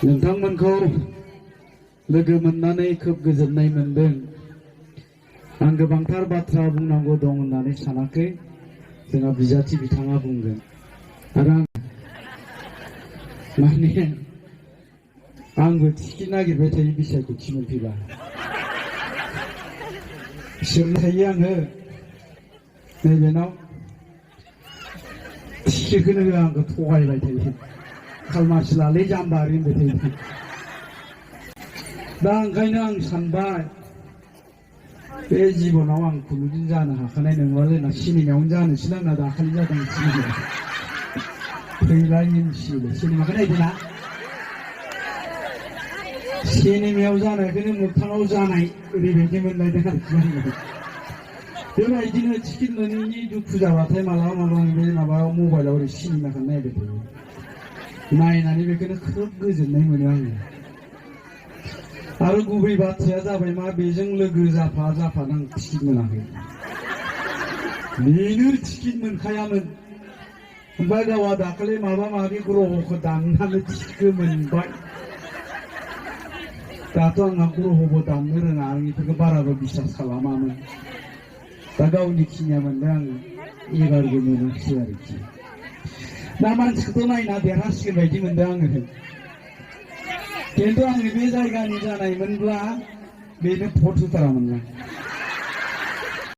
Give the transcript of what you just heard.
नोंथांमोनखौ लोगो मोननानै खोब गोजोननाय मोनदों। आं गोबांथार बाथ्रा बुंनांगौ दं होननानै सानाखै। जोंहा बिजाथि बिथाङा बुंगोन आरो माने आंबो टिकेट नागिरबाय थायो बिसायख'थि मोनफैबा। सोंनो थायो आङो नैबेनाव टिकेटखौनो होआ, आंखौ थगायबाय थायो। खालमासि लालै जाम्बारि होनबाय थायो। दा ओंखायनो आं सानबाय बे जिबनाव आं खुनुदिन जानो हाखानाय नंलालै ना। सिनेमायावनो जानोसै आंना दाखालि जादों सिनेमायाव। थैलाय मिन्थियो सिनेमाखौ नायदोंना? सिनेमायाव जानायखौनो मोगथाङाव जानाय ओरैबायदि मोनलायदों आरोखि आङो। बेबायदिनो टिकेट मोनैनि दुखु जाबाथाय मालाबा मालाबा बे माबायाव मबाइलाव ओरै सिनेमाखौ नायबाय थायो। नायनानै बेखौनो खोब गोजोननाय मोनो आङो। आरो गुबै बाथ्राया जाबाय मा, बेजों लोगो जाफा आं टिकेट मोनाखै। बेनो टिकेट मोनखायामोन। ओमफ्राय गावहा दाखालि माबा माबि ग्रह'खौ दाननानै टिकेटखौ मोनबाय। दाथ' आंहा ग्रह'बो दाननो रोङा, आं बेफोरखौ बाराबो बिसास खालामामोन। दा गावनि खिनिया मोनदों, आङो एबारबो मोनाखिसै आरोखि। दा मानसिखौथ' नायना देरहासिगोन बायदि मोनदों आङो। खिन्थु आंनि बे जायगानि जानायमोनब्ला बेनो भट होथारामोन आं।